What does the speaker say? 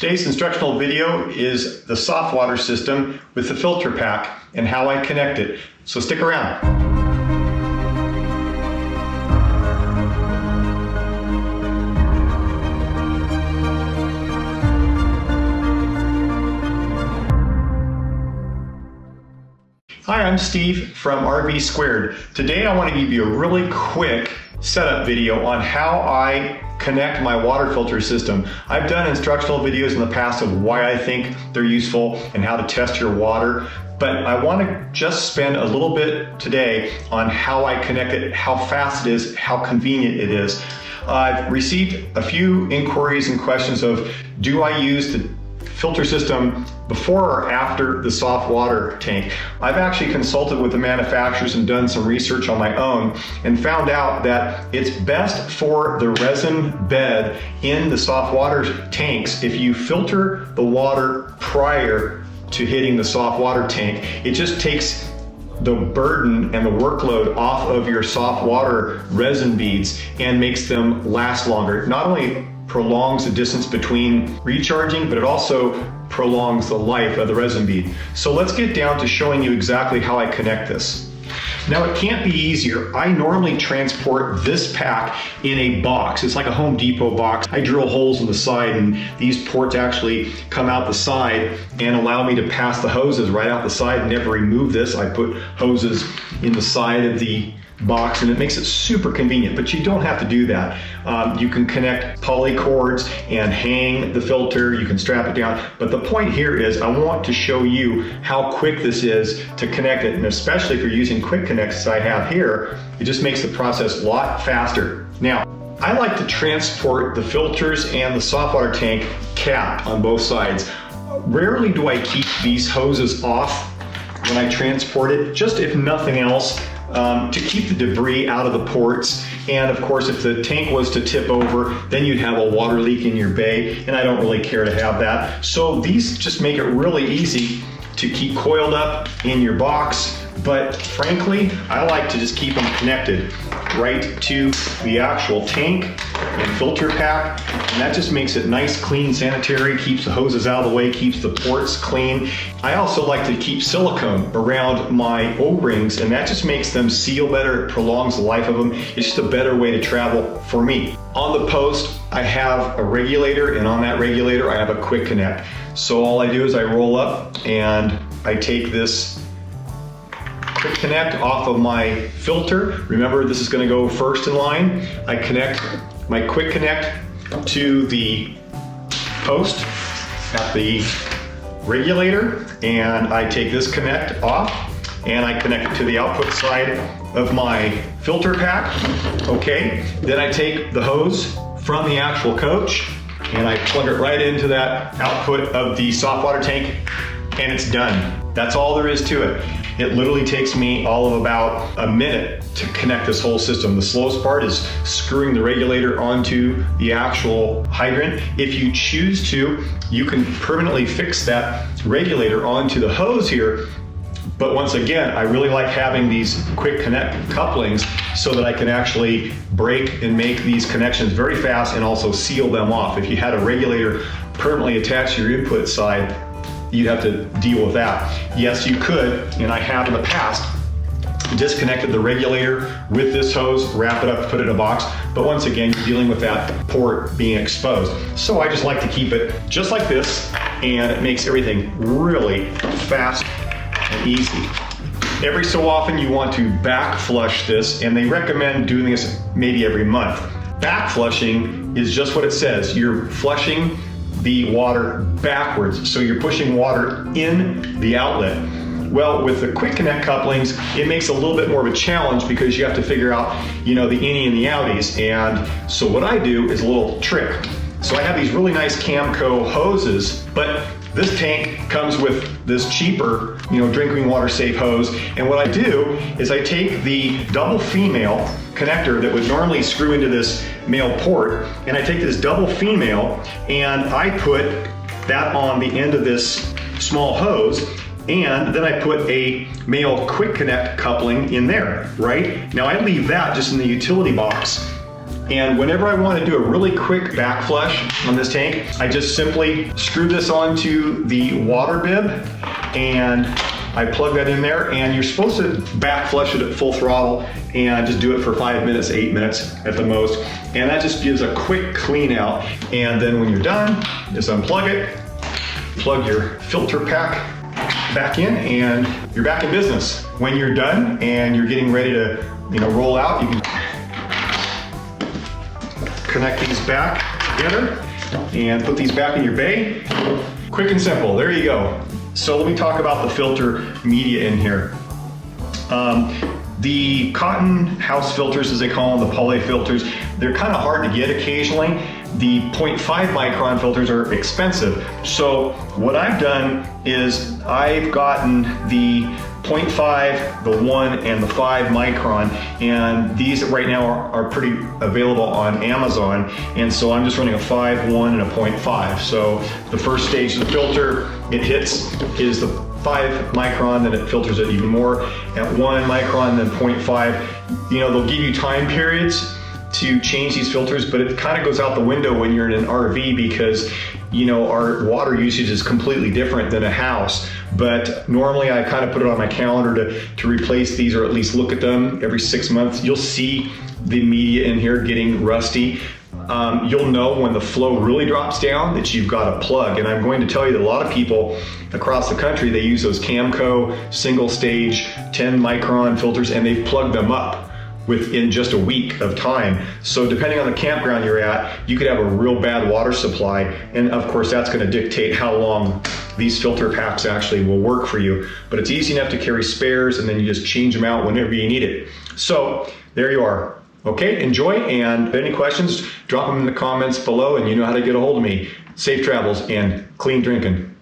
Today's instructional video is the soft water system with the filter pack and how I connect it. So stick around. Hi, I'm Steve from RV Squared. Today I want to give you a really quick setup video on how I connect my water filter system. I've done instructional videos in the past of why I think they're useful and how to test your water, but I want to just spend a little bit today on how I connect it, how fast it is, how convenient it is. I've received a few inquiries and questions of, do I use the filter system before or after the soft water tank? I've actually consulted with the manufacturers and done some research on my own and found out that it's best for the resin bed in the soft water tanks if you filter the water prior to hitting the soft water tank. It just takes the burden and the workload off of your soft water resin beads and makes them last longer. Not only prolongs the distance between recharging, but it also prolongs the life of the resin bead. So let's get down to showing you exactly how I connect this. Now, it can't be easier. I normally transport this pack in a box. It's like a Home Depot box. I drill holes in the side and these ports actually come out the side and allow me to pass the hoses right out the side. Never remove this. I put hoses in the side of the box and it makes it super convenient, but you don't have to do that. You can connect poly cords and hang the filter, you can strap it down, but the point here is I want to show you how quick this is to connect it, and especially if you're using quick connects as I have here, it just makes the process a lot faster. Now, I like to transport the filters and the soft water tank capped on both sides. Rarely do I keep these hoses off when I transport it, just if nothing else, to keep the debris out of the ports. And of course, if the tank was to tip over, then you'd have a water leak in your bay, and I don't really care to have that. So these just make it really easy to keep coiled up in your box, but frankly, I like to just keep them connected right to the actual tank and filter pack, and that just makes it nice, clean, sanitary, keeps the hoses out of the way, keeps the ports clean. I also like to keep silicone around my O-rings, and that just makes them seal better, it prolongs the life of them. It's just a better way to travel for me. On the post, I have a regulator, and on that regulator, I have a quick connect. So all I do is I roll up and I take this quick connect off of my filter. Remember, this is going to go first in line. I connect my quick connect to the post at the regulator, and I take this connect off and I connect it to the output side of my filter pack. Okay, then I take the hose from the actual coach and I plug it right into that output of the soft water tank, and it's done. That's all there is to it. It literally takes me all of about a minute to connect this whole system. The slowest part is screwing the regulator onto the actual hydrant. If you choose to, you can permanently fix that regulator onto the hose here. But once again, I really like having these quick connect couplings so that I can actually break and make these connections very fast and also seal them off. If you had a regulator permanently attached to your input side, you'd have to deal with that. Yes, you could, and I have in the past, disconnected the regulator with this hose, wrap it up, put it in a box, but once again, you're dealing with that port being exposed. So I just like to keep it just like this, and it makes everything really fast and easy. Every so often you want to back flush this, and they recommend doing this maybe every month. Back flushing is just what it says. You're flushing the water backwards, so you're pushing water in the outlet. Well, with the quick connect couplings, it makes a little bit more of a challenge because you have to figure out, you know, the innie and the outies. And so what I do is a little trick. So I have these really nice Camco hoses, but this tank comes with this cheaper, drinking water safe hose. And what I do is I take the double female connector that would normally screw into this male port, and I take this double female and I put that on the end of this small hose, and then I put a male quick connect coupling in there, right? Now I leave that just in the utility box, And whenever I want to do a really quick back flush on this tank, I just simply screw this onto the water bib and I plug that in there, and you're supposed to back flush it at full throttle and just do it for 5 minutes, 8 minutes at the most. And that just gives a quick clean out. And then when you're done, just unplug it, plug your filter pack back in, and you're back in business. When you're done and you're getting ready to roll out, you can connect these back together and put these back in your bay. Quick and simple, there you go. So let me talk about the filter media in here. The cotton house filters, as they call them, the poly filters, they're kind of hard to get occasionally. The 0.5 micron filters are expensive. So what I've done is I've gotten the 0.5, the 1, and the 5 micron, and these right now are pretty available on Amazon, and so I'm just running a 5, 1, and a 0.5. So the first stage of the filter it hits is the 5 micron, then it filters it even more at 1 micron, then 0.5. They'll give you time periods to change these filters, but it kind of goes out the window when you're in an RV because our water usage is completely different than a house. But normally I kind of put it on my calendar to replace these, or at least look at them every 6 months. You'll see the media in here getting rusty. You'll know when the flow really drops down that you've got a plug. And I'm going to tell you that a lot of people across the country, they use those Camco single stage 10 micron filters, and they've plugged them up within just a week of time. So depending on the campground you're at, you could have a real bad water supply, and of course that's going to dictate how long these filter packs actually will work for you. But it's easy enough to carry spares, and then you just change them out whenever you need it. So there you are. Okay, enjoy, and if any questions, drop them in the comments below, and you know how to get a hold of me. Safe travels and clean drinking.